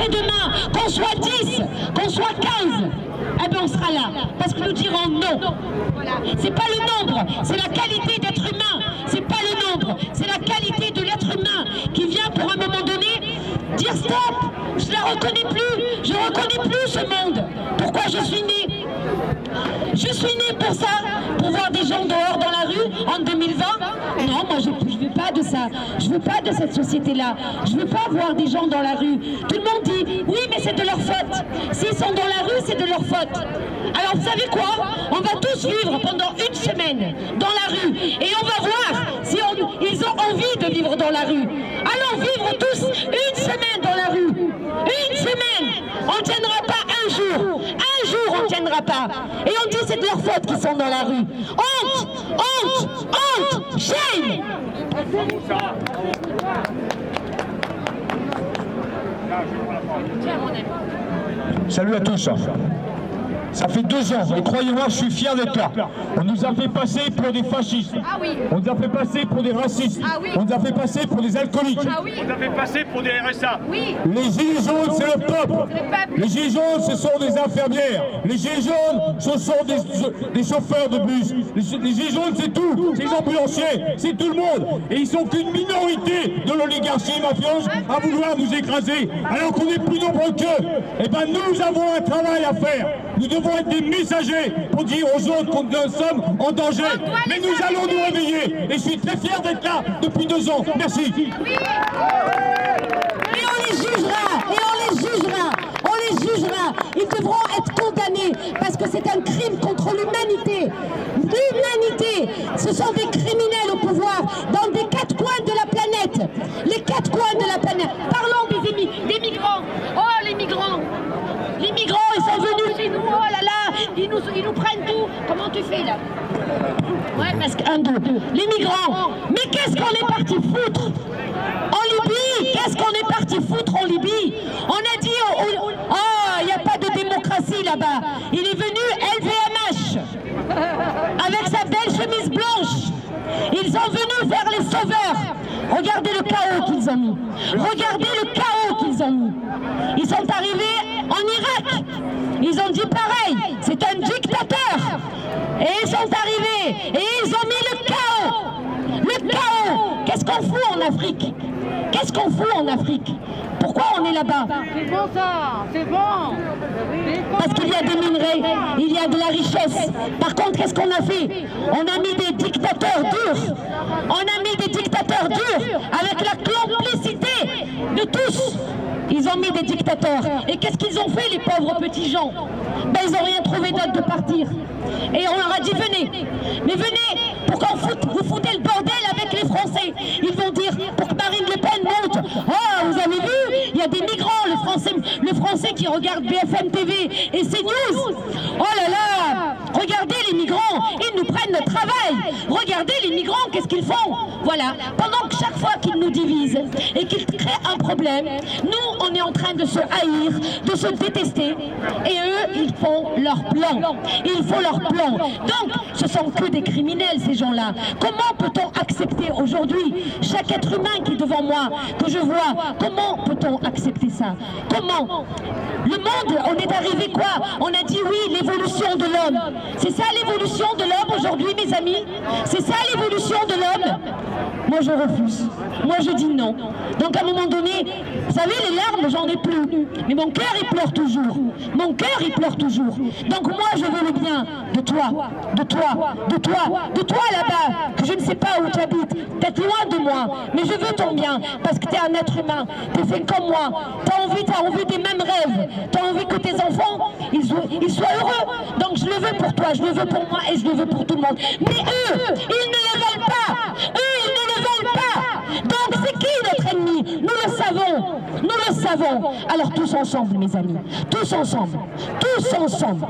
après-demain, qu'on soit 10, qu'on soit 15, eh bien on sera là, parce que nous dirons non. C'est pas le nombre, c'est la qualité d'être humain. C'est pas le nombre, c'est la qualité de l'être humain qui vient pour un moment donné dire stop, je ne la reconnais plus, je ne reconnais plus ce monde. Pourquoi je suis née? Je suis née pour ça, pour voir des gens dehors dans la rue en 2020. Non, moi je ne veux pas de ça. Je ne veux pas de cette société-là. Je ne veux pas voir des gens dans la rue. Tout le monde dit, oui, mais c'est de leur faute. S'ils sont dans la rue, c'est de leur faute. Alors vous savez quoi? On va tous vivre pendant une semaine dans la rue. Et on va voir si ils ont envie de vivre dans la rue. Allons vivre tous une semaine dans la rue. Une semaine. On ne tiendra pas un jour. Un jour, on ne tiendra pas. Et on dit c'est de leur faute qu'ils sont dans la rue. Honte! Honte! Honte! Shame! Salut à tous. Ça fait 2 ans, et croyez-moi, je suis fier d'être là. On nous a fait passer pour des fascistes. Ah oui. On nous a fait passer pour des racistes. Ah oui. On nous a fait passer pour des alcooliques. Ah oui. On nous a fait passer pour des RSA. Oui. Les gilets jaunes, c'est le peuple. Les gilets jaunes, ce sont des infirmières. Les gilets jaunes, ce sont des chauffeurs de bus. Les gilets jaunes, c'est tout. C'est les ambulanciers, c'est tout le monde. Et ils sont qu'une minorité de l'oligarchie mafieuse à vouloir nous écraser. Alors qu'on est plus nombreux qu'eux. Eh bien, nous avons un travail à faire. Nous devons être des messagers pour dire aux autres que nous sommes en danger. Mais nous allons nous réveiller. Et je suis très fier d'être là depuis 2 ans. Merci. Et on les jugera, et on les jugera, on les jugera. Ils devront être condamnés parce que c'est un crime contre l'humanité. L'humanité, ce sont des criminels au pouvoir dans des 4 coins de la planète. Les 4 coins de la planète. Parlons des migrants. Oh, les migrants. Les migrants, ils sont venus chez nous. Oh là là, ils nous prennent tout. Comment tu fais là? Ouais, parce que 1, 2, 2. Les migrants. Mais qu'est-ce qu'on est parti foutre en Libye? Qu'est-ce qu'on est parti foutre en Libye? On a dit, oh, il n'y a pas de démocratie là-bas. Il est venu LVMH avec sa belle chemise blanche. Ils sont venus vers les sauveurs. Regardez le chaos qu'ils ont mis. Regardez le chaos qu'ils ont mis. Ils sont arrivés en Irak. Ils ont dit pareil. C'est un dictateur. Et ils sont arrivés. Et ils ont mis le chaos. Le chaos. Qu'est-ce qu'on fout en Afrique? Qu'est-ce qu'on fout en Afrique? Pourquoi on est là-bas? C'est bon ça, c'est bon. Parce qu'il y a des minerais, il y a de la richesse. Par contre, qu'est-ce qu'on a fait? On a mis des dictateurs durs. On a mis des dictateurs durs avec la complicité de tous. Ils ont mis des dictateurs. Et qu'est-ce qu'ils ont fait, les pauvres petits gens? Ben, ils n'ont rien trouvé d'autre de partir. Et on leur a dit, venez. Mais venez, pour qu'on vous foutez le bordel avec les Français. Ils vont dire, pour que Marine Le Pen monte. Oh, vous avez vu? Il y a des migrants, le français qui regarde BFM TV et CNews. Oh là là! Regardez les migrants, ils nous prennent notre travail. Regardez les migrants, qu'est-ce qu'ils font? Voilà, pendant que chaque fois qu'ils nous divisent et qu'ils créent un problème, nous, on est en train de se haïr, de se détester. Et eux, ils font leur plan. Ils font leur plan. Donc, ce sont que des criminels, ces gens-là. Comment peut-on accepter aujourd'hui chaque être humain qui est devant moi, que je vois, comment peut-on accepter ça? Comment? Le monde, on est arrivé quoi? On a dit oui, l'évolution de l'homme. C'est ça l'évolution de l'homme aujourd'hui, mes amis? C'est ça l'évolution de l'homme? Moi, je refuse. Moi, je dis non. Donc, à un moment donné, vous savez, les larmes, j'en ai plus. Mais mon cœur, il pleure toujours. Mon cœur, il pleure toujours. Donc, moi, je veux le bien de toi, de toi, de toi, de toi là-bas, que je ne sais pas où tu habites, peut-être loin de moi, mais je veux ton bien, parce que tu es un être humain, tu es fait comme moi, tu as envie des mêmes rêves, tu as envie que tes enfants, ils soient heureux. Donc, je le veux pour toi, je le veux pour moi et je le veux pour tout le monde. Mais eux, ils ne le veulent pas. Eux, ils ne le veulent pas. Donc, c'est qui notre ennemi? Nous le savons. Nous le savons. Alors, tous ensemble, mes amis. Tous ensemble. Tous ensemble.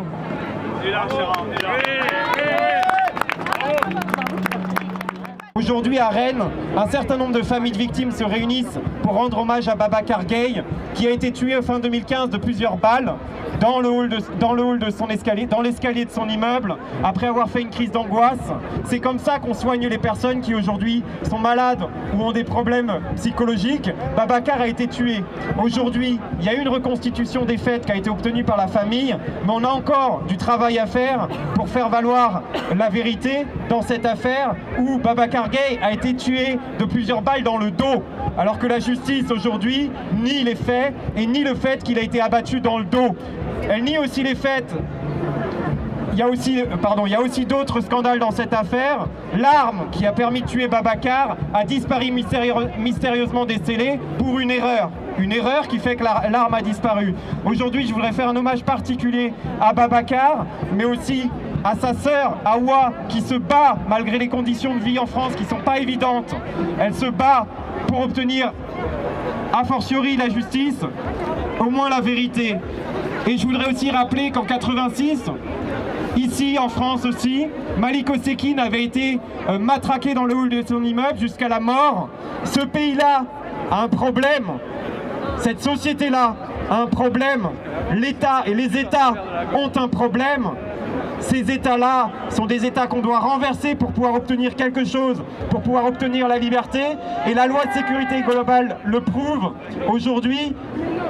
Aujourd'hui à Rennes, un certain nombre de familles de victimes se réunissent pour rendre hommage à Babacar Gaye, qui a été tué fin 2015 de plusieurs balles dans l'escalier de son immeuble, après avoir fait une crise d'angoisse. C'est comme ça qu'on soigne les personnes qui aujourd'hui sont malades ou ont des problèmes psychologiques. Babacar a été tué. Aujourd'hui, il y a eu une reconstitution des faits qui a été obtenue par la famille, mais on a encore du travail à faire pour faire valoir la vérité dans cette affaire où Babacar Gaye a été tué de plusieurs balles dans le dos, alors que la justice aujourd'hui nie les faits et nie le fait qu'il a été abattu dans le dos. Elle nie aussi les faits. Il y a aussi d'autres scandales dans cette affaire. L'arme qui a permis de tuer Babacar a disparu mystérieusement décelée pour une erreur. Une erreur qui fait que l'arme a disparu. Aujourd'hui, je voudrais faire un hommage particulier à Babacar, mais aussi à sa sœur Awa, qui se bat malgré les conditions de vie en France qui ne sont pas évidentes. Elle se bat pour obtenir, a fortiori la justice, au moins la vérité. Et je voudrais aussi rappeler qu'en 86, ici en France aussi, Malik Osekine avait été matraqué dans le hall de son immeuble jusqu'à la mort. Ce pays-là a un problème. Cette société-là a un problème. L'État et les États ont un problème. Ces États-là sont des États qu'on doit renverser pour pouvoir obtenir quelque chose, pour pouvoir obtenir la liberté. Et la loi de sécurité globale le prouve. Aujourd'hui,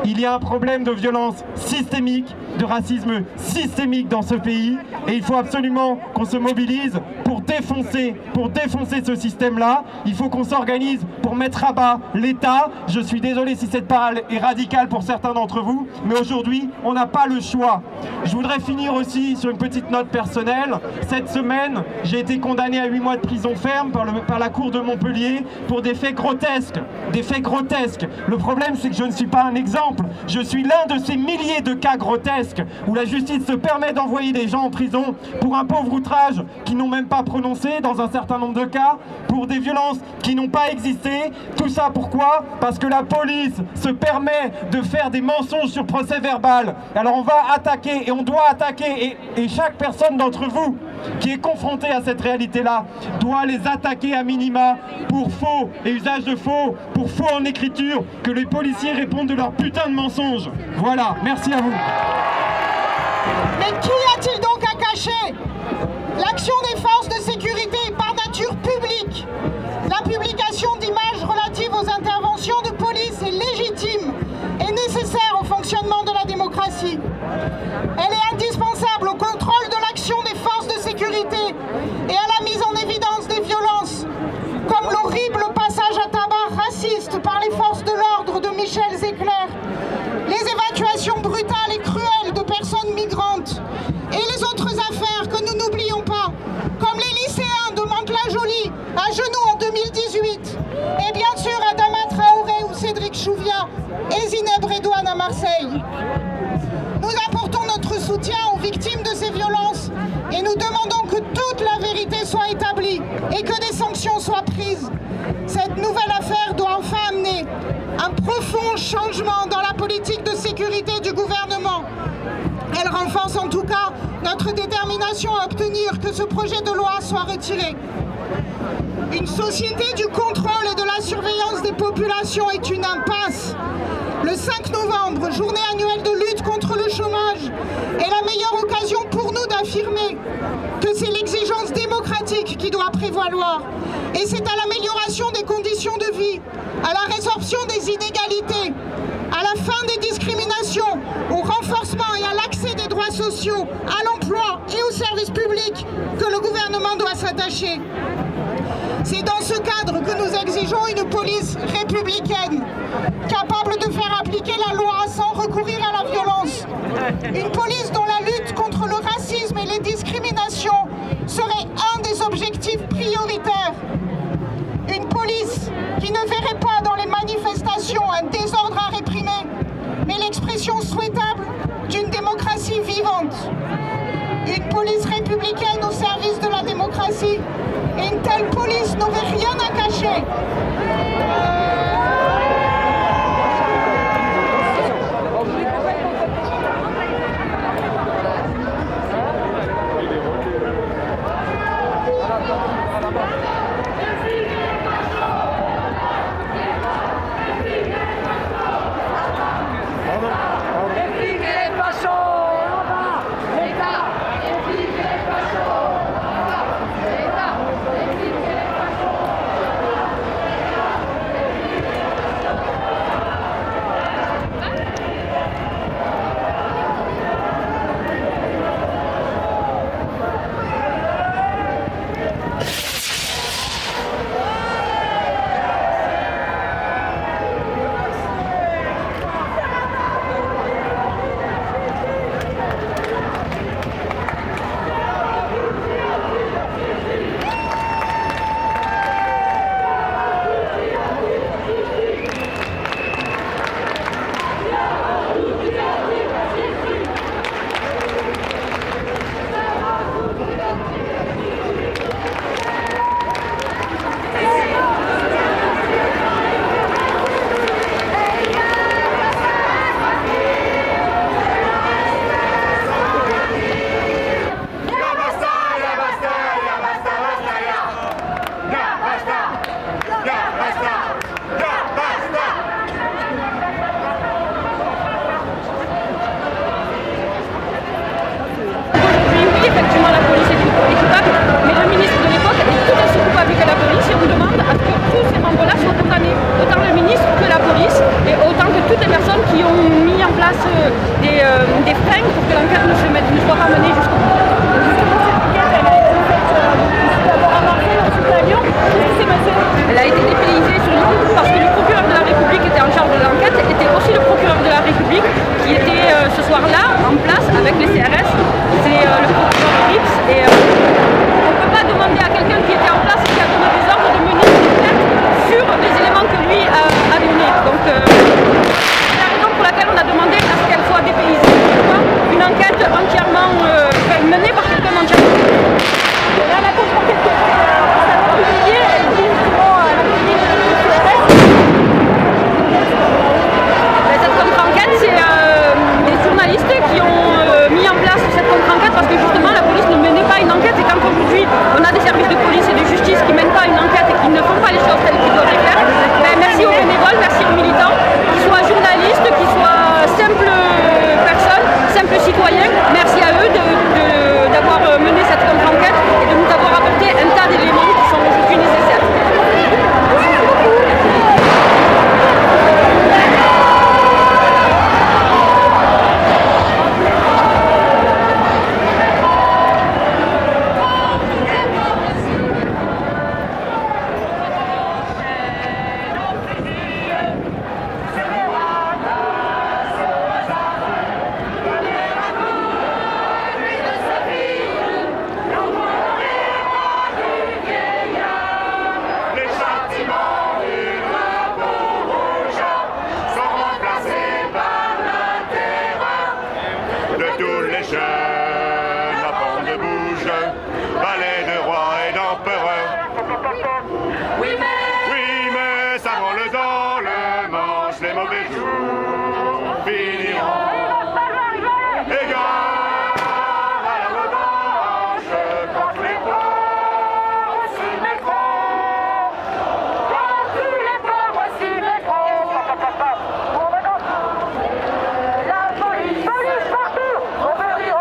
il y a un problème de violence systémique, de racisme systémique dans ce pays. Et il faut absolument qu'on se mobilise pour défoncer ce système-là. Il faut qu'on s'organise pour mettre à bas l'État. Je suis désolé si cette parole est radicale pour certains d'entre vous, mais aujourd'hui, on n'a pas le choix. Je voudrais finir aussi sur une petite note personnelle. Cette semaine, j'ai été condamné à 8 mois de prison ferme par la cour de Montpellier pour des faits grotesques. Des faits grotesques. Le problème, c'est que je ne suis pas un exemple. Je suis l'un de ces milliers de cas grotesques où la justice se permet d'envoyer des gens en prison pour un pauvre outrage qu'ils n'ont même pas prononcé dans un certain nombre de cas, pour des violences qui n'ont pas existé. Tout ça pourquoi? Parce que la police se permet de faire des mensonges sur procès verbal. Alors on va attaquer et on doit attaquer et chaque personne d'entre vous qui est confrontée à cette réalité-là doit les attaquer à minima pour faux et usage de faux, pour faux en écriture, que les policiers répondent de leur putain de mensonges. Voilà, merci à vous. Mais qui a-t-il donc à cacher? L'action des forces de sécurité est par nature publique. La publication d'images relatives aux interventions de police est légitime et nécessaire au fonctionnement de la démocratie. Elle est indispensable au contrôle de l'action des forces de sécurité et à la mise en évidence des violences, comme l'horrible passage à tabac raciste par les forces de l'ordre de Michel Zecler, les évacuations brutales et cruelles de personnes migrantes et les autres affaires que nous n'oublions pas, comme les lycéens de Mantes-la-Jolie à genoux en 2018 et bien sûr Adama Traoré ou Cédric Chouviat et Zineb Redouane à Marseille. Nous apportons notre soutien aux victimes de ces violences et nous demandons que toute la vérité soit établie et que des sanctions soient prises. Cette nouvelle affaire doit enfin amener un profond changement dans la politique de sécurité du gouvernement. Elle renforce en tout cas notre détermination à obtenir que ce projet de loi soit retiré. Une société du contrôle et de la surveillance des populations est une impasse. Le 5 novembre, journée annuelle de lutte contre le chômage, est la meilleure occasion pour nous d'affirmer que c'est l'exigence démocratique qui doit prévaloir. Et c'est à l'amélioration des conditions de vie, à la résorption des inégalités, à la fin des discriminations, au renforcement et à l'accès des droits sociaux, à l'emploi et aux services publics que le gouvernement doit s'attacher. C'est dans ce cadre que nous exigeons une police républicaine, capable de faire appliquer la loi sans recourir à la violence. Une police dont la lutte contre le racisme et les discriminations serait un des objectifs prioritaires. Une police qui ne verrait pas dans les manifestations un désordre à réprimer, mais l'expression souhaitable d'une démocratie vivante. Une police républicaine au service de la démocratie. Et une telle police n'aurait rien à cacher. CRS, c'est le procureur Rips, et on ne peut pas demander à quelqu'un qui était en place et qui a donné des ordres de mener une enquête sur des éléments que lui a donnés. Donc c'est la raison pour laquelle on a demandé à ce qu'elle soit dépaysée, une enquête entièrement menée par quelqu'un d'entièrement. Là, la contre-enquête qui a été publiée, elle dit justement à la clinique du CRS. Cette contre-enquête, c'est les journalistes qui ont mis en place cette contre-enquête parce que justement la police ne menait pas une enquête, et quand aujourd'hui on a des services de police et de justice qui ne mènent pas une enquête et qui ne font pas les choses telles qu'ils doivent les faire, ben merci aux bénévoles, merci aux militants, qu'ils soient journalistes, qu'ils soient simples personnes, simples citoyens, merci à eux d'avoir mené cette contre-enquête et de nous avoir apporté un tas d'éléments qui sont aujourd'hui nécessaires. La police partout, on veut rire.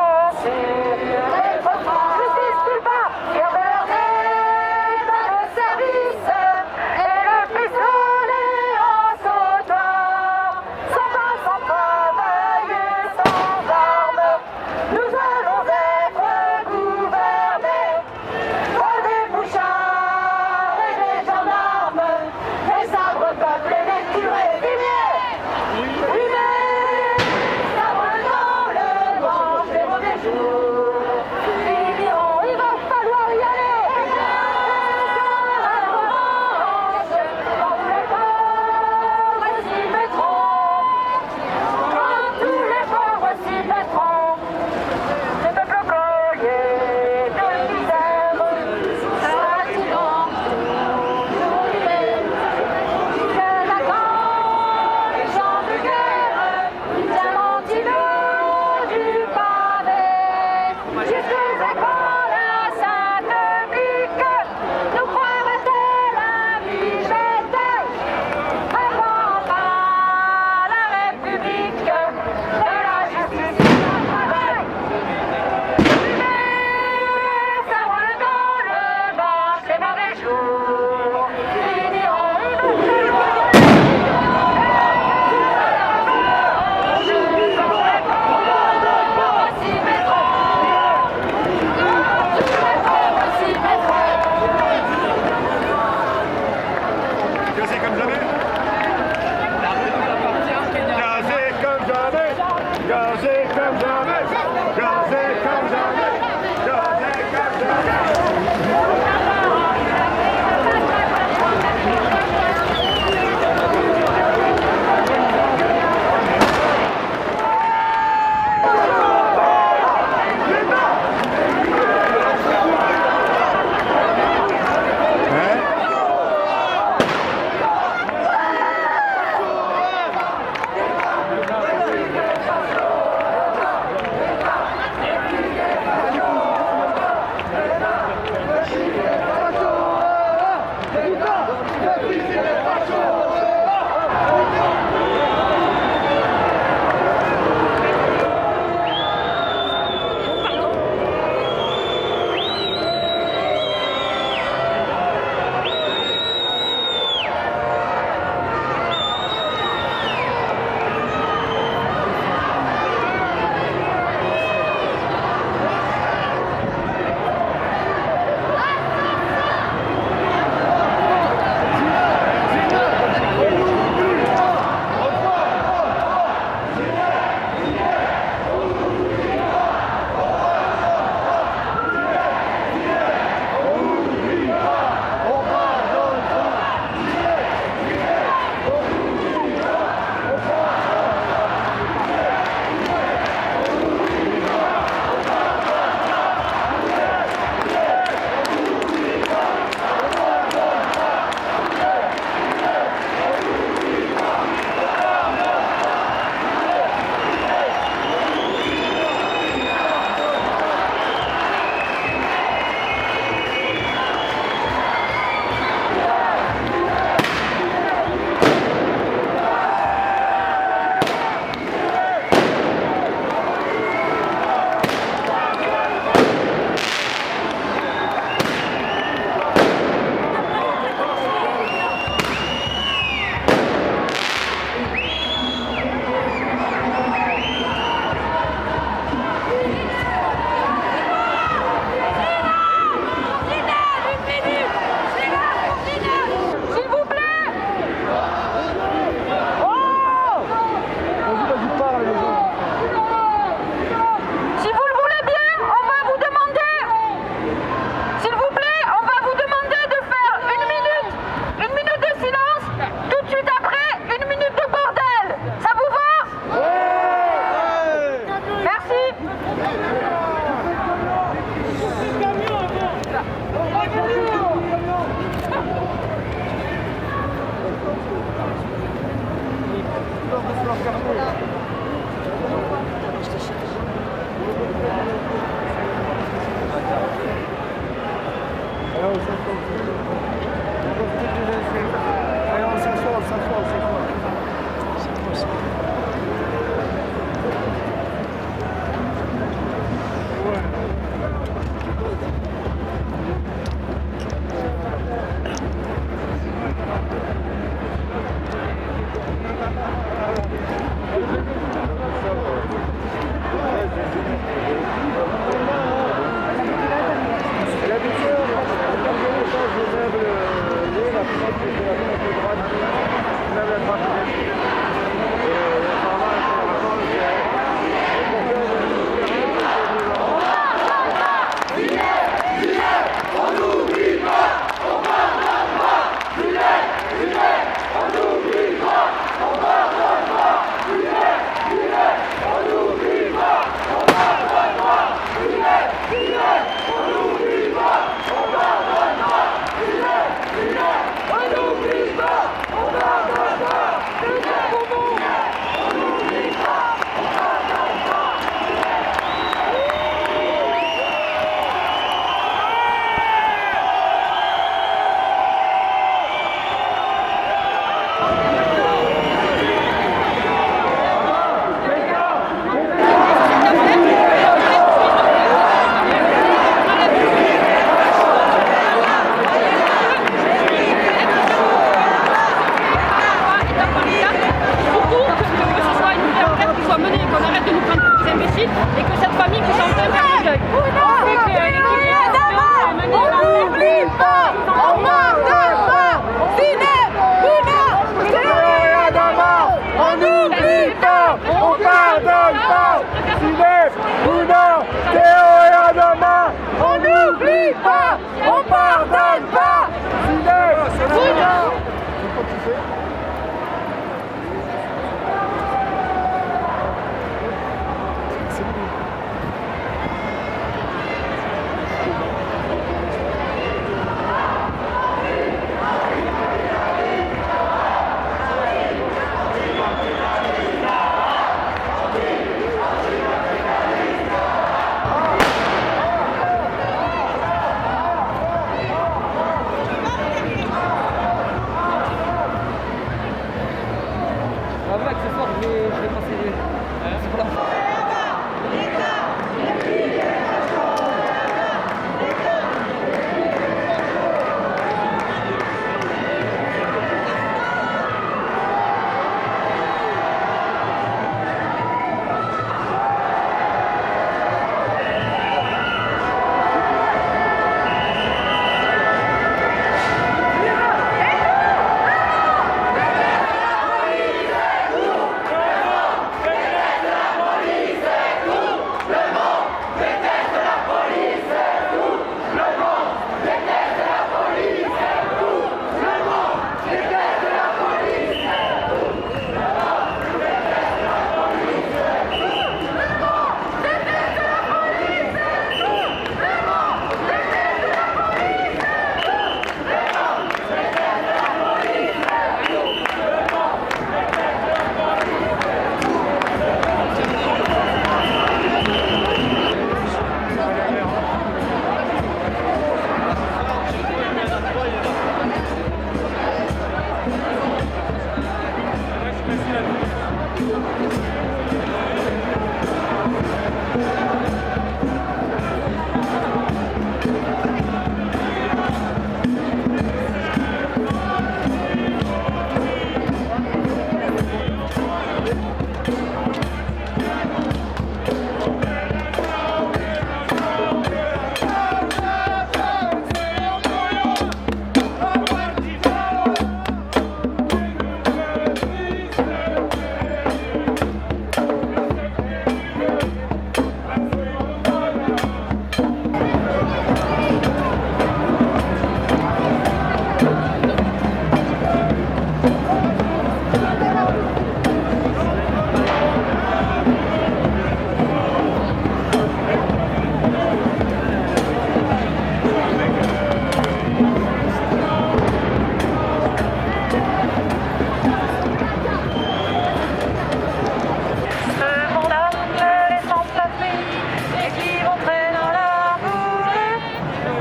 qui montraient dans leur boulet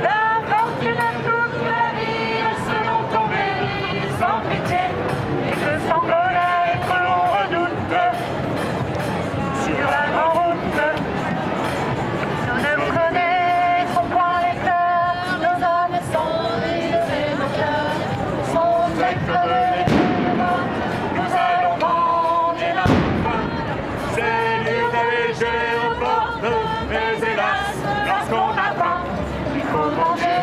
la fortune à toute la vie, selon ton mérite, sans pitié, et que sans connaître l'on redoute sur la grande route. Nous ne connaîtrons point les cœurs, nos âmes sont livrées, nos cœurs sont écrevés. Nous allons manger la faim, c'est dur d'alléger aux portes, mais hélas, lorsqu'on a faim, il faut manger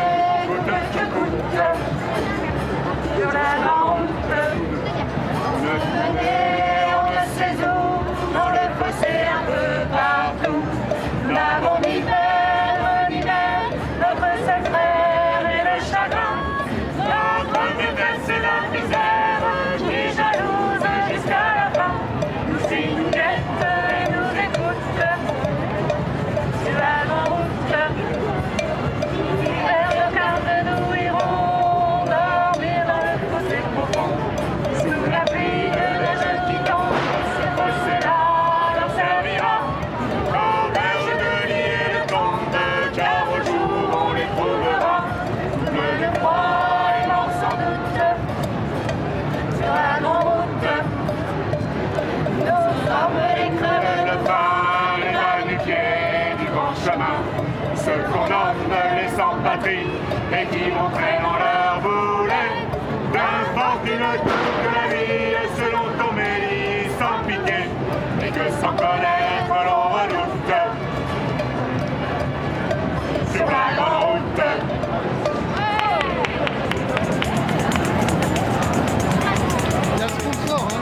coûte que coûte. Sur la grande route, on ne sait où, dans le fossé un peu partout. N'avons ni père ni mère, notre seul frère et le chagrin. Notre détresse et la misère, qui jalouse jusqu'à la fin, nous signe, nous guette et nous écoute. Sur la grande route, vers le calme nous irons dormir dans le fossé profond. Sous la pluie de neige qui tombe, ce fossé-là leur servira comme berge de lit et de tombe, car au jour on les trouvera. Bleu de froid et mort sans doute, sur la grande route. Nous sommes les creux de pain, les magnifiés du grand chemin, ceux qu'on nomme les sans-patrie et qui montraient dans leur boulet d'infortune toute la vie, selon ton mérite, sans pitié, et que sans connaître l'on redoute sur la grande route. Il y a le sponsor, hein.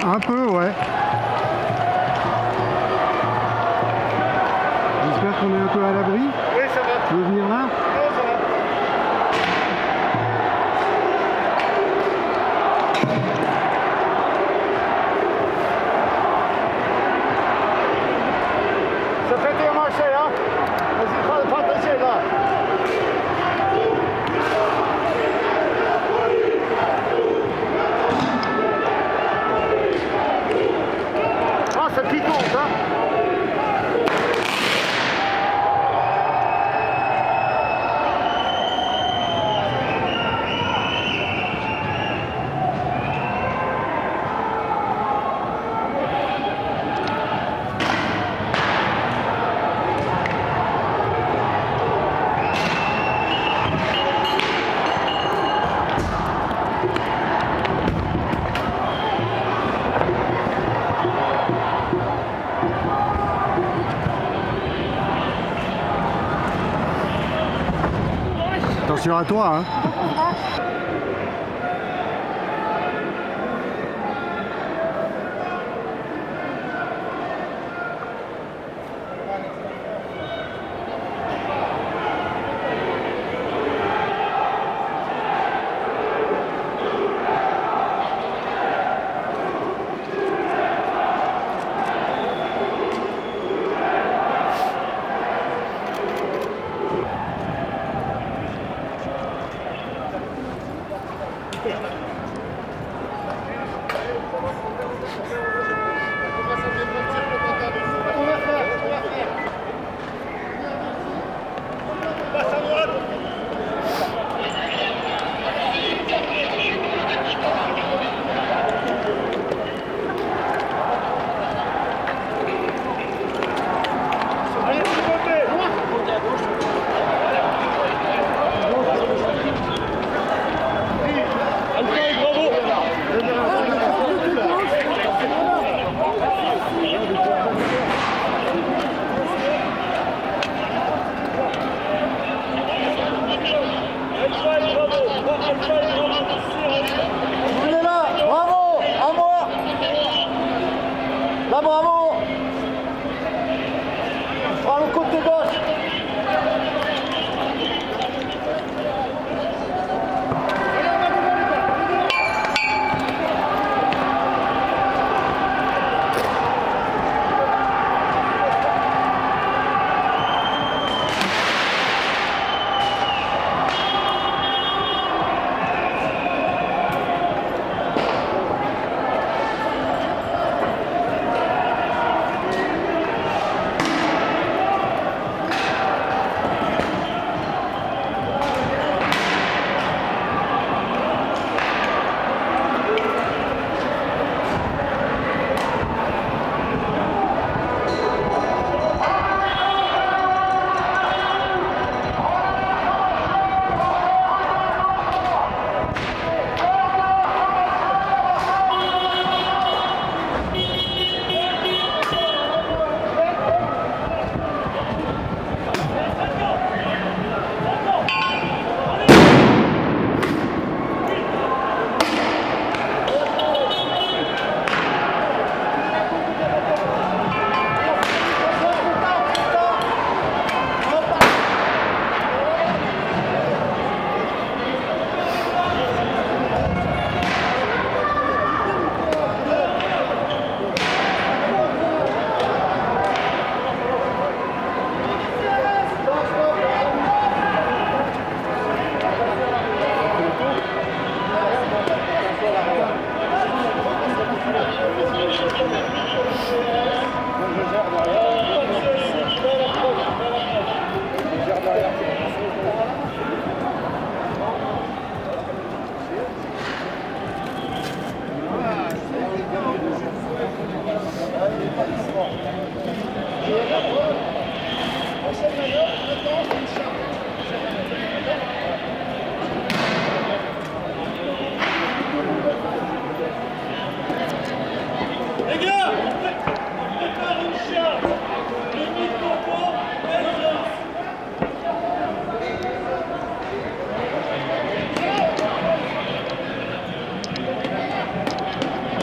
Un peu, ouais. J'espère qu'on est un peu à l'abri. Oui, ça va. Tu veux venir là? Non, ça va. Ça fait bien marcher, hein? Vas-y, pas passer là. Ah, ça piquante, hein? Attention à toi, hein.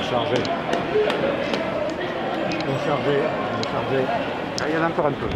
Chargé. chargé. Ah, il y en a encore un peu.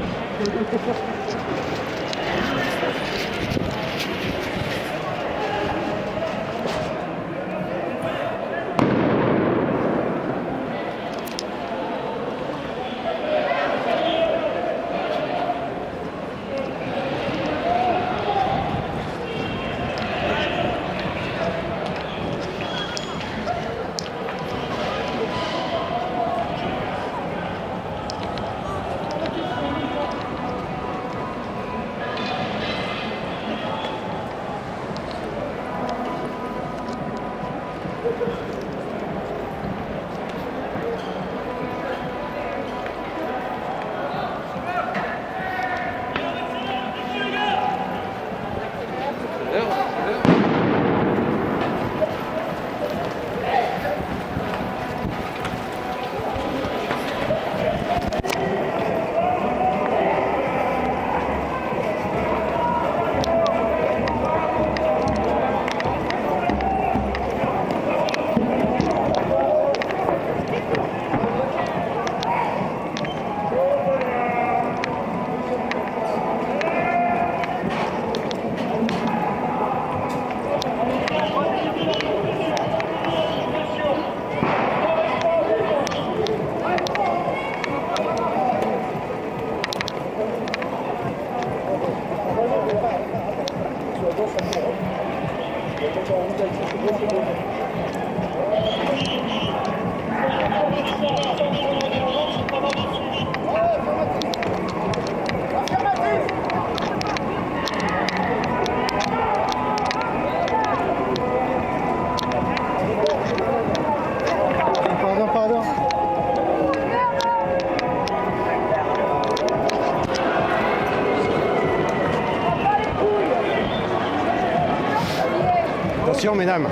Pardon. Attention, mesdames.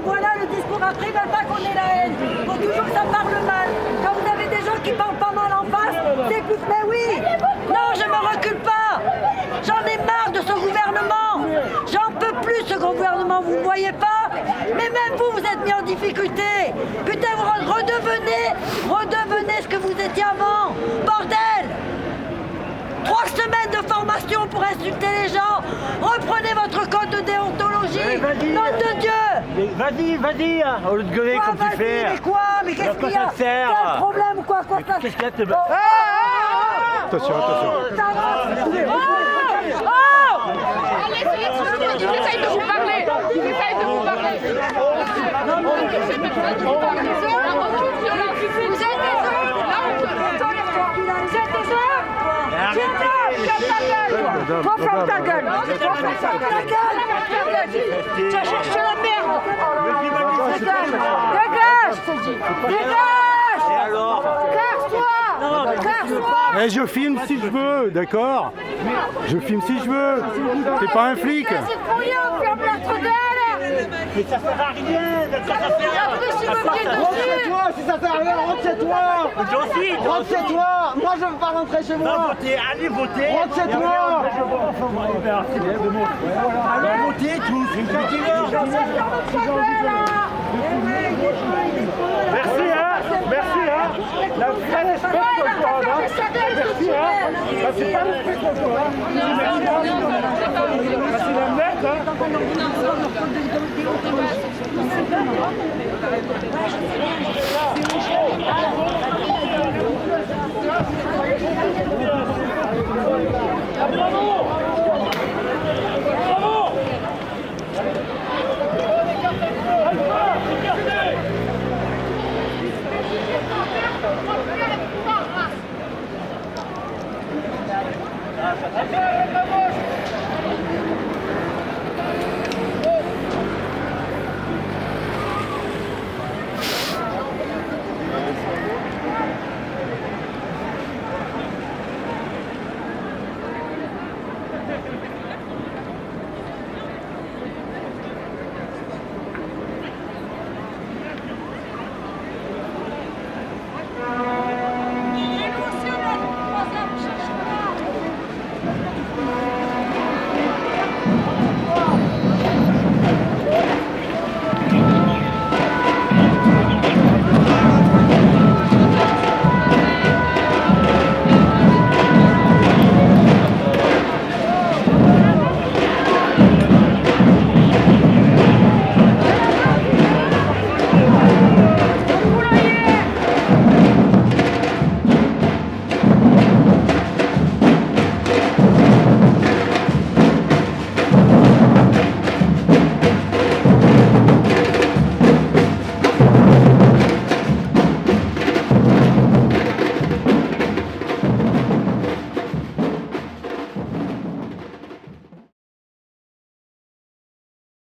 Voilà le discours après, il ne veut pas qu'on ait la haine. Il faut toujours que ça parle mal. Quand vous avez des gens qui parlent pas mal en face, c'est plus. Mais oui! Non, je me recule pas! J'en ai marre de ce gouvernement! J'en peux plus ce gouvernement, vous ne voyez pas? Mais même vous, vous êtes mis en difficulté! Putain, vous redevenez ce que vous étiez avant! Bordel! 3 semaines de formation pour insulter les gens. Reprenez votre code de déontologie. Nom de Dieu. Vas-y, hein, au lieu de gueuler comme tu fais. Mais quoi? Mais qu'est-ce qu'il y a? Quel problème ou quoi? Qu'est-ce qu'il y a de... Attention. Allez, j'essaye de vous parler. Toi, ferme ta gueule. Tu as cherché la merde. Dégage. Et alors? Casse-toi. Eh, je filme si je veux, d'accord? Je filme si je veux. T'es pas un flic. C'est pour rien, ferme la trotelle. Mais ça sert à rien, ça sert à rien. Rentre-toi, si ça sert à rien, rentre chez toi. Toi aussi, rentre chez toi. Moi, je veux pas rentrer chez moi. Va voter, allez voter. Rentre chez toi. Allez voter tous. Merci, La vraie respect pour toi, merci, c'est pas le respect pour toi, c'est la merde, Allez,